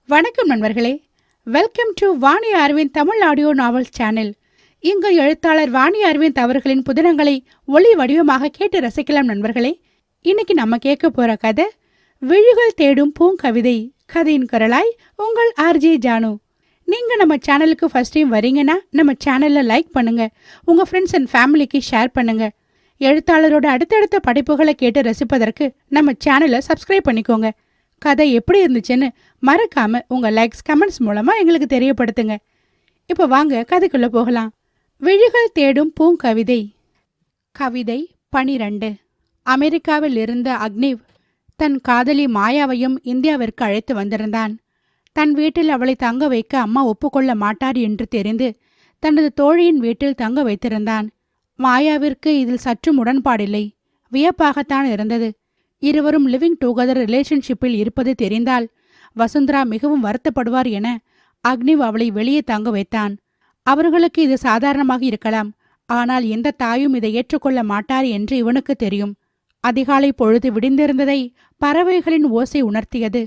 வணக்கம் நண்பர்களே, welcome to Vani Aravind Tamil audio novels channel. இங்கு எழுத்தாளர் வாணி அரவிந்த் அவர்களின் புதினங்களை ஒளி வடிவமாக கேட்டு ரசிக்கலாம் நண்பர்களே. இன்னைக்கு நம்ம கேட்க போற கதை விழிகள் தேடும் பூங்கவிதை. கதையின் குரலாய் உங்கள் ஆர்ஜே ஜானு. நீங்க நம்ம சேனலுக்கு ஃபர்ஸ்ட் டைம் வரீங்கன்னா நம்ம சேனல்ல லைக் பண்ணுங்க, உங்க ஃப்ரெண்ட்ஸ் அண்ட் ஃபேமிலிக்கு ஷேர் பண்ணுங்க. எழுத்தாளரோட அடுத்தடுத்த படைப்புகளை கேட்டு ரசிப்பதற்கு நம்ம சேனலை சப்ஸ்கிரைப் பண்ணிக்கோங்க. கதை எப்படி இருந்துச்சுன்னு மறக்காம உங்க லைக்ஸ் கமெண்ட்ஸ் மூலமா எங்களுக்கு தெரியப்படுத்துங்க. இப்போ வாங்க கதைக்குள்ள போகலாம். விழிகள் தேடும் பூங்கவிதை. கவிதை 12. அமெரிக்காவில் இருந்த அக்னிவ் தன் காதலி மாயாவையும் இந்தியாவிற்கு அழைத்து வந்திருந்தான். தன் வீட்டில் அவளை தங்க வைக்க அம்மா ஒப்புக்கொள்ள மாட்டார் என்று தெரிந்து தனது தோழியின் வீட்டில் தங்க வைத்திருந்தான். மாயாவிற்கு இதில் சற்றும் உடன்பாடில்லை, வியப்பாகத்தான் இருந்தது. இருவரும் லிவிங் டுகெதர் ரிலேஷன்ஷிப்பில் இருப்பது தெரிந்தால் வசுந்தரா மிகவும் வருத்தப்படுவார் என அக்னிவ் அவளை வெளியே தங்க வைத்தான். அவர்களுக்கு இது சாதாரணமாக இருக்கலாம், ஆனால் எந்த தாயும் இதை ஏற்றுக்கொள்ள மாட்டார் என்று இவனுக்கு தெரியும். அதிகாலை பொழுது விடிந்திருந்ததை பறவைகளின் ஓசை உணர்த்தியது.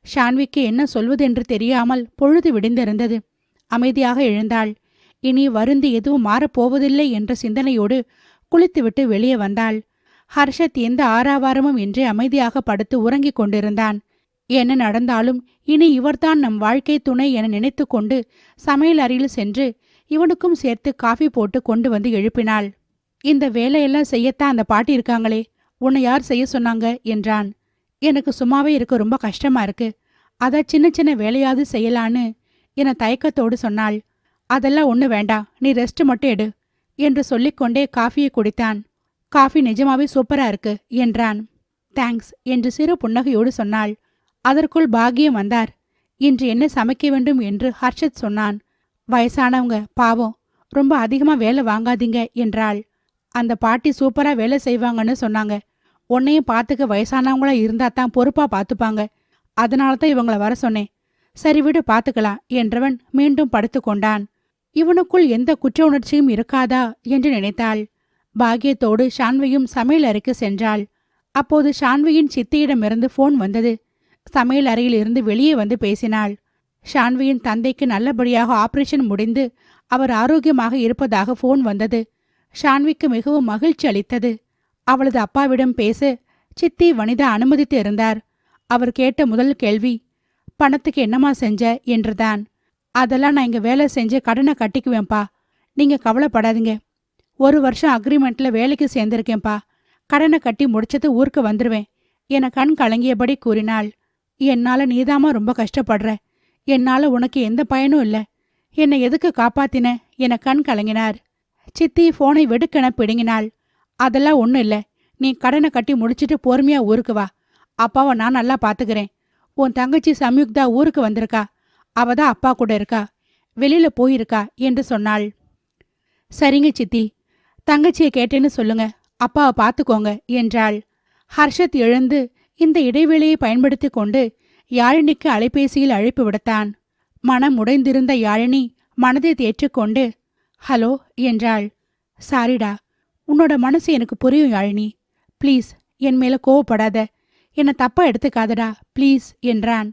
ஷான்விக்கு என்ன சொல்வதென்று தெரியாமல் பொழுது விடிந்திருந்தது. அமைதியாக எழுந்தாள். இனி வருந்தி எதுவும் மாறப்போவதில்லை என்ற சிந்தனையோடு குளித்துவிட்டு வெளியே வந்தாள். ஹர்ஷத் எந்த ஆரவாரமும் இன்றி அமைதியாக படுத்து உறங்கிக் கொண்டிருந்தான். என்ன நடந்தாலும் இனி இவர்தான் நம் வாழ்க்கை துணை என நினைத்து கொண்டு சமையல் அறையில் சென்று இவனுக்கும் சேர்த்து காஃபி போட்டு கொண்டு வந்து எழுப்பினாள். இந்த வேலையெல்லாம் செய்யத்தான் அந்த பாட்டி இருக்காங்களே, உன்னை யார் செய்ய சொன்னாங்க என்றான். எனக்கு சும்மாவே இருக்க ரொம்ப கஷ்டமா இருக்கு, அத சின்ன சின்ன வேலையாவது செய்யலான்னு என தயக்கத்தோடு சொன்னாள். அதெல்லாம் ஒண்ணு வேண்டாம், நீ ரெஸ்ட் மட்டும் எடு என்று சொல்லிக்கொண்டே காஃபியை குடித்தான். காஃபி நிஜமாவே சூப்பரா இருக்கு என்றான். தேங்க்ஸ் என்று சிறு புன்னகையோடு சொன்னாள். அதற்குள் பாக்கியம் வந்தார். இன்று என்ன சமைக்க வேண்டும் என்று ஹர்ஷத் சொன்னான். வயசானவங்க பாவம், ரொம்ப அதிகமா வேலை வாங்காதீங்க என்றாள். அந்த பாட்டி சூப்பரா வேலை செய்வாங்கன்னு சொன்னாங்க. உன்னையும் பார்த்துக்க வயசானவங்களா இருந்தா தான் பொறுப்பா பார்த்துப்பாங்க, அதனால தான் இவங்கள வர சொன்னேன். சரி விடு, பார்த்துக்கலாம் என்றவன் மீண்டும் படுத்து கொண்டான். இவனுக்குள் எந்த குற்ற உணர்ச்சியும் இருக்காதா என்று நினைத்தாள். பாக்கியத்தோடு ஷான்வியும் சமையல் அறைக்கு சென்றாள். அப்போது ஷான்வியின் சித்தியிடமிருந்து போன் வந்தது. சமையல் அறையில் இருந்து வெளியே வந்து பேசினாள். ஷான்வியின் தந்தைக்கு நல்லபடியாக ஆபரேஷன் முடிந்து அவர் ஆரோக்கியமாக இருப்பதாக போன் வந்தது. ஷான்விக்கு மிகவும் மகிழ்ச்சி அளித்தது. அவளது அப்பாவிடம் பேச சித்தி வனிதா அனுமதித்து இருந்தார். அவர் கேட்ட முதல் கேள்வி, பணத்துக்கு என்னமா செஞ்ச என்றுதான். அதெல்லாம் நான் இங்க வேலை செஞ்சு கடனை கட்டிக்குவேன்பா, நீங்க கவலைப்படாதீங்க. 1 வருஷம் அக்ரிமெண்ட்ல வேலைக்கு சேர்ந்திருக்கேன்பா, கடனை கட்டி முடிச்சது ஊருக்கு வந்துருவேன் என கண் கலங்கியபடி கூறினாள். என்னால நீதாமா ரொம்ப கஷ்டப்படுற, என்னால உனக்கு எந்த பயனும் இல்ல, என்னை எதுக்கு காப்பாத்தின என கண் கலங்கினார். சித்தி போனை வெடுக்கென பிடுங்கினாள். அதெல்லாம் ஒண்ணும் இல்ல, நீ கடனை கட்டி முடிச்சிட்டு பொறுமையா ஊருக்கு வா, அப்பாவை நான் நல்லா பாத்துக்கிறேன். உன் தங்கச்சி சம்யுக்தா ஊருக்கு வந்திருக்கா, அவதான் அப்பா கூட இருக்கா, வெளியில போயிருக்கா என்று சொன்னாள். சரிங்க சித்தி, தங்கச்சியை கேட்டேன்னு சொல்லுங்க, அப்பாவை பார்த்துக்கோங்க என்றாள். ஹர்ஷத் எழுந்து இந்த இடைவேளையை பயன்படுத்தி கொண்டு யாழினிக்கு அலைபேசியில் அழைப்பு விடுத்தான். மனம் உடைந்திருந்த யாழினி மனதை தேற்றுக்கொண்டு ஹலோ என்றாள். சாரிடா, உன்னோட மனசு எனக்கு புரியும் யாழினி, ப்ளீஸ் என் மேல கோவப்படாத, என்னை தப்பா எடுத்துக்காதடா ப்ளீஸ் என்றான்.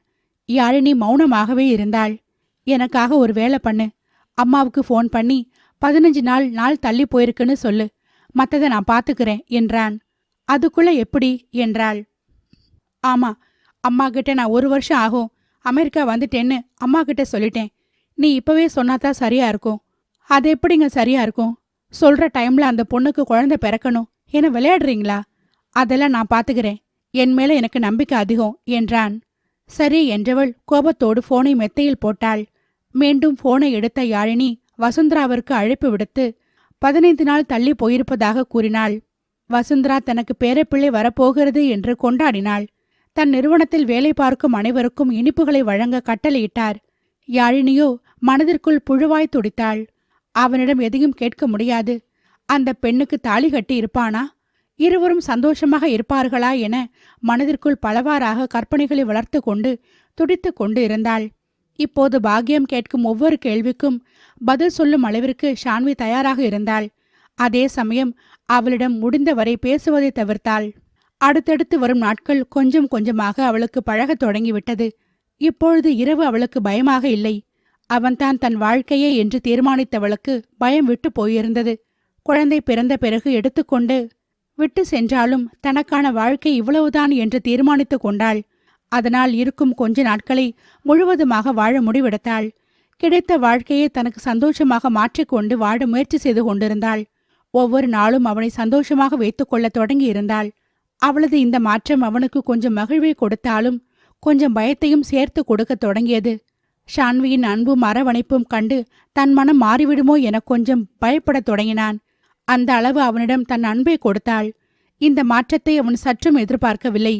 யாழினி மௌனமாகவே இருந்தாள். எனக்காக ஒரு வேலை பண்ணு, அம்மாவுக்கு ஃபோன் பண்ணி 15 நாள் தள்ளி போயிருக்குன்னு சொல்லு, மத்ததை நான் பாத்துக்கிறேன் என்றான். அதுக்குள்ள எப்படி என்றாள். ஆமா, அம்மா கிட்ட நான் 1 வருஷம் ஆகும் அமெரிக்கா வந்துட்டேன்னு அம்மா கிட்ட சொல்லிட்டேன். நீ இப்பவே சொன்னாதான் சரியா இருக்கும். அது எப்படிங்க சரியா இருக்கும்? சொல்ற டைம்ல அந்த பொண்ணுக்கு குழந்தை பிறக்கணும் என விளையாடுறீங்களா? அதெல்லாம் நான் பாத்துக்கிறேன், என் மேல எனக்கு நம்பிக்கை அதிகம் என்றான். சரி என்றவள் கோபத்தோடு போனை மெத்தையில் போட்டாள். மீண்டும் போனை எடுத்த யாழினி வசுந்தராவிற்கு அழைப்பு விடுத்து 15 நாள் தள்ளி போயிருப்பதாக கூறினாள். வசுந்தரா தனக்கு பேரப்பிள்ளை வரப்போகிறது என்று கொண்டாடினாள். தன் நிறுவனத்தில் வேலை பார்க்கும் அனைவருக்கும் இனிப்புகளை வழங்க கட்டளையிட்டார். யாழினியோ மனதிற்குள் புழுவாய் துடித்தாள். அவனிடம் எதையும் கேட்க முடியாது. அந்த பெண்ணுக்கு தாலி கட்டி இருப்பானா? இருவரும் சந்தோஷமாக இருப்பார்களா என மனதிற்குள் பலவாறாக கற்பனைகளை வளர்த்து கொண்டு துடித்து கொண்டு இருந்தாள். இப்போது பாக்கியம் கேட்கும் ஒவ்வொரு கேள்விக்கும் பதில் சொல்லும் அளவிற்கு ஷான்வி தயாராக இருந்தாள். அதே சமயம் அவளிடம் முடிந்தவரை பேசுவதை தவிர்த்தாள். அடுத்தடுத்து வரும் நாட்கள் கொஞ்சம் கொஞ்சமாக அவளுக்கு பழகத் தொடங்கிவிட்டது. இப்பொழுது இரவு அவளுக்கு பயமாக இல்லை. அவன்தான் தன் வாழ்க்கையே என்று தீர்மானித்தவளுக்கு பயம் விட்டு போயிருந்தது. குழந்தை பிறந்த பிறகு எடுத்துக்கொண்டு விட்டு சென்றாலும் தனக்கான வாழ்க்கை இவ்வளவுதான் என்று தீர்மானித்து கொண்டாள். அதனால் இருக்கும் கொஞ்ச நாட்களை முழுவதுமாக வாழ முடிவெடுத்தாள். கிடைத்த வாழ்க்கையை தனக்கு சந்தோஷமாக மாற்றிக்கொண்டு வாழ முயற்சி செய்து கொண்டிருந்தாள். ஒவ்வொரு நாளும் அவனை சந்தோஷமாக வைத்துக்கொள்ள தொடங்கியிருந்தாள். அவளது இந்த மாற்றம் அவனுக்கு கொஞ்சம் மகிழ்வை கொடுத்தாலும் கொஞ்சம் பயத்தையும் சேர்த்து கொடுக்க தொடங்கியது. ஷான்வியின் அன்பும் அரவணைப்பும் கண்டு தன் மனம் மாறிவிடுமோ என கொஞ்சம் பயப்படத் தொடங்கினான். அந்த அளவு அவனிடம் தன் அன்பை கொடுத்தாள். இந்த மாற்றத்தை அவன் சற்றும் எதிர்பார்க்கவில்லை.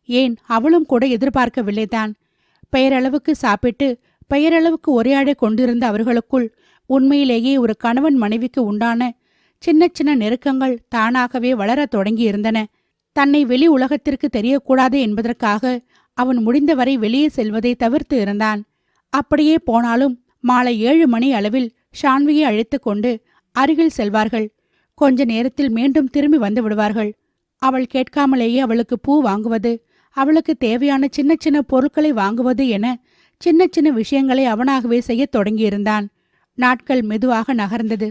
ஏன், அவளும் கூட எதிர்பார்க்கவில்லைதான். பெயரளவுக்கு சாப்பிட்டு பெயரளவுக்கு உரையாடை கொண்டிருந்த அவர்களுக்குள் உண்மையிலேயே ஒரு கணவன் மனைவிக்கு உண்டான சின்ன சின்ன நெருக்கங்கள் தானாகவே வளரத் தொடங்கியிருந்தன. தன்னை வெளி உலகத்திற்கு தெரியக்கூடாது என்பதற்காக அவன் முடிந்தவரை வெளியே செல்வதை தவிர்த்து இருந்தான். அப்படியே போனாலும் மாலை 7 மணி அளவில் ஷான்வியை அழைத்து கொண்டு அருகில் செல்வார்கள். கொஞ்ச நேரத்தில் மீண்டும் திரும்பி வந்து விடுவார்கள். அவள் கேட்காமலேயே அவளுக்கு பூ வாங்குவது, அவளுக்கு தேவையான சின்ன சின்ன பொருட்களை வாங்குவது என சின்ன சின்ன விஷயங்களை அவனாகவே செய்யத் தொடங்கியிருந்தான். நாட்கள் மெதுவாக நகர்ந்தது.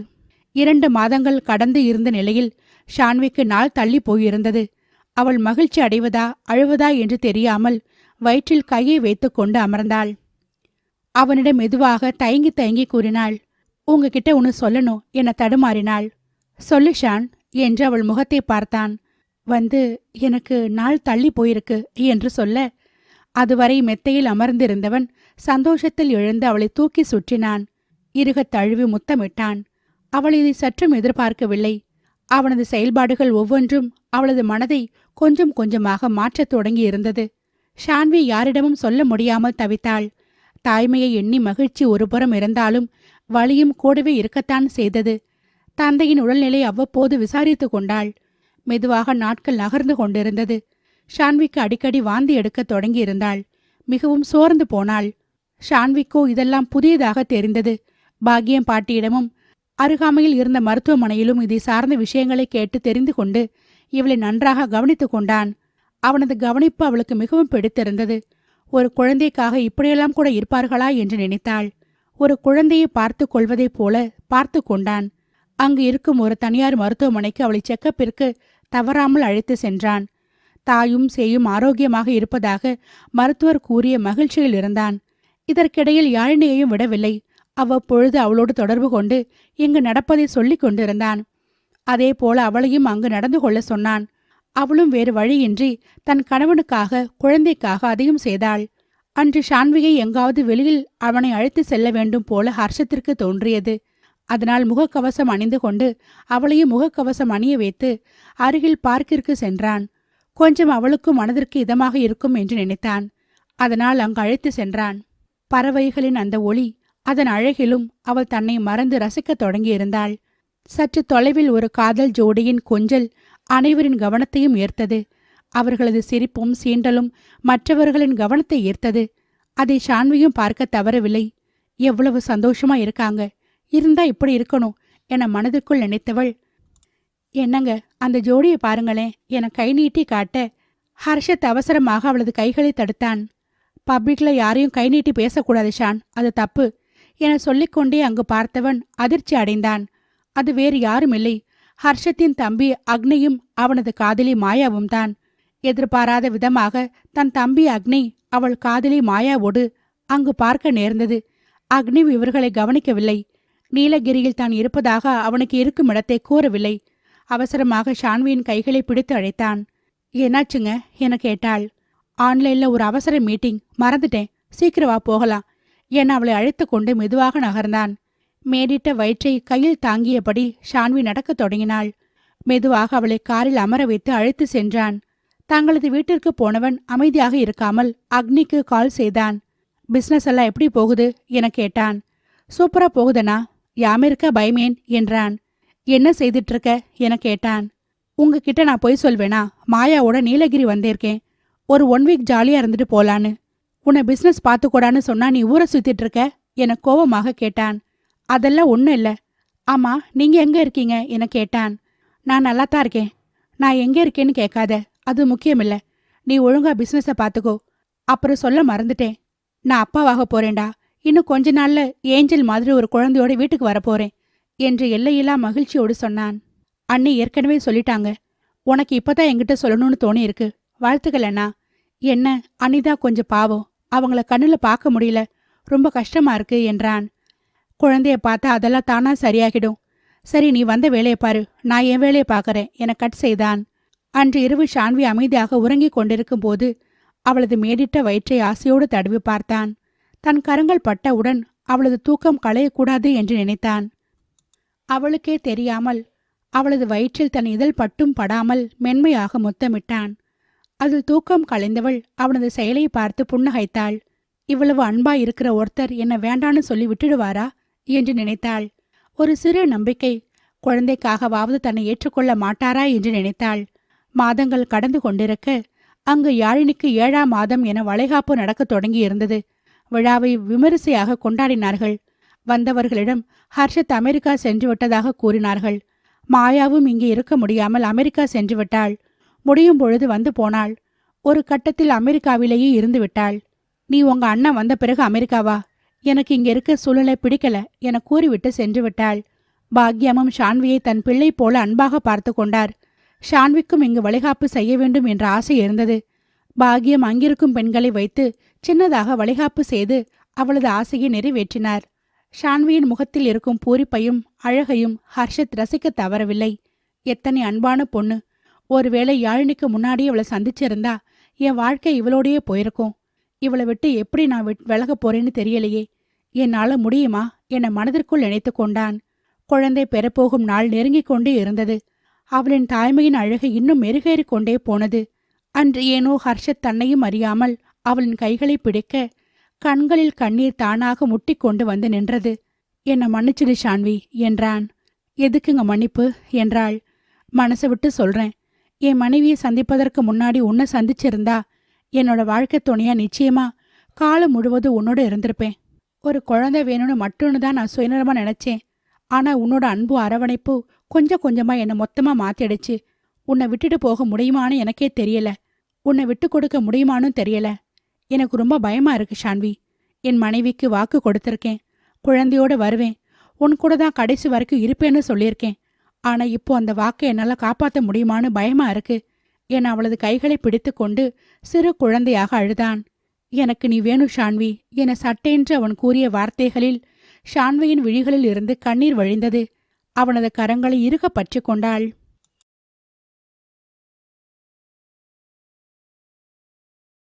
2 மாதங்கள் கடந்து இருந்த நிலையில் ஷான்விக்கு நாள் தள்ளி போயிருந்தது. அவள் மகிழ்ச்சி அடைவதா அழுவதா என்று தெரியாமல் வயிற்றில் கையை வைத்துக்கொண்டு அமர்ந்தாள். அவனிடம் மெதுவாக தயங்கி தயங்கி கூறினாள், உங்ககிட்ட ஒன்று சொல்லணும் என தடுமாறினாள். சொல்லு ஷான் என்று அவள் முகத்தை பார்த்தான். எனக்கு நாள் தள்ளி போயிருக்கு என்று சொல்ல, அதுவரை மெத்தையில் அமர்ந்திருந்தவன் சந்தோஷத்தில் எழுந்து அவளை தூக்கி சுற்றினான். இறுகத் தழுவி முத்தமிட்டான். அவள் இதை சற்றும் எதிர்பார்க்கவில்லை. அவனது செயல்பாடுகள் ஒவ்வொன்றும் அவளது மனதை கொஞ்சம் கொஞ்சமாக மாற்றத் தொடங்கியிருந்தது. ஷான்வி யாரிடமும் சொல்ல முடியாமல் தவித்தாள். தாய்மையை எண்ணி மகிழ்ச்சி ஒருபுறம் இருந்தாலும் வலியும் கூடவே இருக்கத்தான் செய்தது. தந்தையின் உடல்நிலை அவ்வப்போது விசாரித்து கொண்டாள். மெதுவாக நாட்கள் நகர்ந்து கொண்டிருந்தது. ஷான்விக்கு அடிக்கடி வாந்தி எடுக்கத் தொடங்கியிருந்தாள். மிகவும் சோர்ந்து போனாள். ஷான்விக்கோ இதெல்லாம் புதியதாக தெரிந்தது. பாக்கியம் பாட்டியிடமும் அருகாமையில் இருந்த மருத்துவமனையிலும் இதை சார்ந்த விஷயங்களை கேட்டு தெரிந்து கொண்டு இவளை நன்றாக கவனித்துக் கொண்டான். அவனது கவனிப்பு அவளுக்கு மிகவும் பிடித்திருந்தது. ஒரு குழந்தைக்காக இப்படியெல்லாம் கூட இருப்பார்களா என்று நினைத்தாள். ஒரு குழந்தையை பார்த்து கொள்வதைப் போல பார்த்து கொண்டான். அங்கு இருக்கும் ஒரு தனியார் மருத்துவமனைக்கு அவளை செக்கப்பிற்கு தவறாமல் அழைத்து சென்றான். தாயும் சேயும் ஆரோக்கியமாக இருப்பதாக மருத்துவர் கூறிய மகிழ்ச்சியில் இருந்தான். இதற்கிடையில் யாழினியையும் விடவில்லை. அவ்வப்பொழுது அவளோடு தொடர்பு கொண்டு இங்கு நடப்பதை சொல்லிக் கொண்டிருந்தான். அதே போல அவளையும் அங்கு நடந்து கொள்ள சொன்னான். அவளும் வேறு வழியின்றி தன் கணவனுக்காக குழந்தைக்காக அதையும் செய்தாள். அன்று ஷான்வியை எங்காவது வெளியில் அவனை அழைத்து செல்ல வேண்டும் போல ஹர்ஷத்திற்கு தோன்றியது. அதனால் முகக்கவசம் அணிந்து கொண்டு அவளையும் முகக்கவசம் அணிய வைத்து அருகில் பார்க்கிற்கு சென்றான். கொஞ்சம் அவளுக்கும் மனதிற்கு இதமாக இருக்கும் என்று நினைத்தான். அதனால் அங்கு அழைத்து சென்றான். பறவைகளின் அந்த ஒளி, அதன் அழகிலும் அவள் தன்னை மறந்து ரசிக்கத் தொடங்கியிருந்தாள். சற்று தொலைவில் ஒரு காதல் ஜோடியின் கொஞ்சல் அனைவரின் கவனத்தையும் ஈர்த்தது. அவர்களது சிரிப்பும் சீண்டலும் மற்றவர்களின் கவனத்தை ஈர்த்தது. அதை ஷான்வியும் பார்க்க தவறவில்லை. எவ்வளவு சந்தோஷமா இருக்காங்க, இருந்தா இப்படி இருக்கணும் என மனதுக்குள் நினைத்தவள், என்னங்க அந்த ஜோடியை பாருங்களேன் என கை நீட்டி காட்ட ஹர்ஷத் அவசரமாக அவளது கைகளை தடுத்தான். பப்ளிக்ல யாரையும் கை நீட்டி பேசக்கூடாது ஷான், அது தப்பு என சொல்லிக்கொண்டே அங்கு பார்த்தவன் அதிர்ச்சி அடைந்தான். அது வேறு யாரும் இல்லை, ஹர்ஷத்தின் தம்பி அக்னியும் அவனது காதலி மாயாவும் தான். எதிர்பாராத விதமாக தன் தம்பி அக்னி அவள் காதலி மாயாவோடு அங்கு பார்க்க நேர்ந்தது. அக்னி இவர்களை கவனிக்கவில்லை. நீலகிரியில் தான் இருப்பதாக அவனுக்கு இருக்கும் இடத்தை கூறவில்லை. அவசரமாக ஷான்வியின் கைகளை பிடித்து அழைத்தான். என்னாச்சுங்க என கேட்டாள். ஆன்லைன்ல ஒரு அவசர மீட்டிங், மறந்துட்டேன், சீக்கிரவா போகலாம் என அவளை அழைத்து கொண்டு மெதுவாக நகர்ந்தான். மேடிட்ட வயிற்றை கையில் தாங்கியபடி ஷான்வி நடக்கத் தொடங்கினாள். மெதுவாக அவளை காரில் அமர வைத்து அழைத்து சென்றான். தங்களது வீட்டிற்கு போனவன் அமைதியாக இருக்காமல் அக்னிக்கு கால் செய்தான். பிசினஸ் எல்லாம் எப்படி போகுது என கேட்டான். சூப்பரா போகுதனா, யாமிருக்க பயமேன் என்றான். என்ன செய்துட்டு இருக்க என கேட்டான். உங்ககிட்ட நான் பொய் சொல்வேனா, மாயாவோட நீலகிரி வந்திருக்கேன், ஒரு 1 வீக் ஜாலியா இருந்துட்டு போலான்னு. உன்னை பிசினஸ் பார்த்துக்கூடான்னு சொன்னா நீ ஊரை சுத்திட்டு இருக்க என கோபமாக கேட்டான். அதெல்லாம் ஒன்றும் இல்லை. ஆமா, நீங்க எங்க இருக்கீங்க என கேட்டான். நான் நல்லாத்தான் இருக்கேன். நான் எங்க இருக்கேன்னு கேட்காத, அது முக்கியமில்ல. நீ ஒழுங்கா பிசினஸை பார்த்துக்கோ. அப்புறம் சொல்ல மறந்துட்டேன், நான் அப்பாவாக போறேன்டா. இன்னும் கொஞ்ச நாள்ல ஏஞ்சல் மாதிரி ஒரு குழந்தையோட வீட்டுக்கு வரப்போறேன் என்று எல்லையில்லா மகிழ்ச்சியோடு சொன்னான். அண்ணி ஏற்கனவே சொல்லிட்டாங்க. உனக்கு இப்பதான் என்கிட்ட சொல்லணும்னு தோணி இருக்கு. வாழ்த்துக்கள் அண்ணா. என்ன, அண்ணிதான் கொஞ்சம் பாவம். அவங்கள கண்ணுல பார்க்க முடியல. ரொம்ப கஷ்டமா இருக்கு என்றான். குழந்தைய பார்த்தா அதெல்லாம் தானா சரியாகிடும். சரி, நீ வந்த வேலையை பாரு, நான் என் வேலையை பார்க்கறேன் என கட் செய்தான். அன்று இரவு ஷான்வி அமைதியாக உறங்கிக் கொண்டிருக்கும் போது அவளது மேடிட்ட வயிற்றை ஆசையோடு தடவி பார்த்தான். தன் கரங்கள் பட்டவுடன் அவளது தூக்கம் களையக்கூடாது என்று நினைத்தான். அவளுக்கே தெரியாமல் அவளது வயிற்றில் தன் இதழ் பட்டும் படாமல் மென்மையாக முத்தமிட்டான். அதில் தூக்கம் கலைந்தவள் அவனது செயலை பார்த்து புன்னகைத்தாள். இவ்வளவு அன்பா இருக்கிற ஒருத்தர் என்ன வேண்டான்னு சொல்லி விட்டுடுவாரா என்று நினைத்தாள். ஒரு சிறு நம்பிக்கை, குழந்தைக்காகவாவது தன்னை ஏற்றுக்கொள்ள மாட்டாரா என்று நினைத்தாள். மாதங்கள் கடந்து கொண்டிருக்க அங்கு யாழினிக்கு 7ஆம் மாதம் என வளைகாப்பு நடக்கத் தொடங்கி இருந்தது. விழாவை விமரிசையாக கொண்டாடினார்கள். வந்தவர்களிடம் ஹர்ஷத் அமெரிக்கா சென்று விட்டதாக கூறினார்கள். மாயாவும் இங்கே இருக்க முடியாமல் அமெரிக்கா சென்று விட்டாள். முடியும் பொழுது வந்து போனாள். ஒரு கட்டத்தில் அமெரிக்காவிலேயே இருந்து விட்டாள். நீ உங்க அண்ணன் வந்த பிறகு அமெரிக்காவா? எனக்கு இங்க இருக்க சூழ்நிலை பிடிக்கல என கூறிவிட்டு சென்று விட்டாள். பாக்யமும் ஷான்வியை தன் பிள்ளை போல அன்பாக பார்த்து கொண்டார். ஷான்விக்கும் இங்கு வளைகாப்பு செய்ய வேண்டும் என்ற ஆசை இருந்தது. பாக்யம் அங்கிருக்கும் பெண்களை வைத்து சின்னதாக வளைகாப்பு செய்து அவளது ஆசையை நிறைவேற்றினார். ஷான்வியின் முகத்தில் இருக்கும் பூரிப்பையும் அழகையும் ஹர்ஷத் ரசிக்க தவறவில்லை. எத்தனை அன்பான பொண்ணு! ஒருவேளை யாழினிக்கு முன்னாடியே இவளை சந்திச்சிருந்தா என் வாழ்க்கை இவளோடையே போயிருக்கும். இவளை விட்டு எப்படி நான் விலகப் போறேன்னு தெரியலையே. என்னால முடியுமா என மனதிற்குள் நினைத்து கொண்டான். குழந்தை பெறப்போகும் நாள் நெருங்கிக் கொண்டே இருந்தது. அவளின் தாய்மையின் அழகு இன்னும் மெருகேறிக் கொண்டே போனது. அன்று ஏனோ ஹர்ஷத் தன்னையும் அறியாமல் அவளின் கைகளை பிடிக்க கண்களில் கண்ணீர் தானாக முட்டிக்கொண்டு வந்து நின்றது. என்ன மன்னிச்சிடு ஷான்வி என்றான். எதுக்குங்க மன்னிப்பு என்றாள். மனசை விட்டு சொல்றேன். என் மனைவியை சந்திப்பதற்கு முன்னாடி உன்னை சந்திச்சிருந்தா என்னோட வாழ்க்கை துணையா நிச்சயமா காலம் முழுவதும் உன்னோட இருந்திருப்பேன். ஒரு குழந்தை வேணும்னு மட்டும்னு தான் நான் சுயநலமா நினைச்சேன். ஆனா உன்னோட அன்பு அரவணைப்பு கொஞ்சம் கொஞ்சமா என்னை மொத்தமா மாத்திடுச்சு. உன்னை விட்டுட்டு போக முடியுமான்னு எனக்கே தெரியல. உன்னை விட்டு கொடுக்க முடியுமான்னு தெரியல. எனக்கு ரொம்ப பயமா இருக்கு ஷான்வி. என் மனைவிக்கு வாக்கு கொடுத்திருக்கேன். குழந்தையோட வருவேன். உன் கூட தான் கடைசி வரைக்கும் இருப்பேன்னு சொல்லியிருக்கேன். ஆனா இப்போ அந்த வாக்கை என்னால காப்பாற்ற முடியுமான்னு பயமா இருக்கு என அவளது கைகளை பிடித்து கொண்டு சிறு குழந்தையாக அழுதான். எனக்கு நீ வேணும் ஷான்வி என சட்டென்று அவன் கூறிய வார்த்தைகளில் ஷான்வியின் விழிகளில் இருந்து கண்ணீர் வழிந்தது. அவனது கரங்களை இறுக பற்றி கொண்டாள்.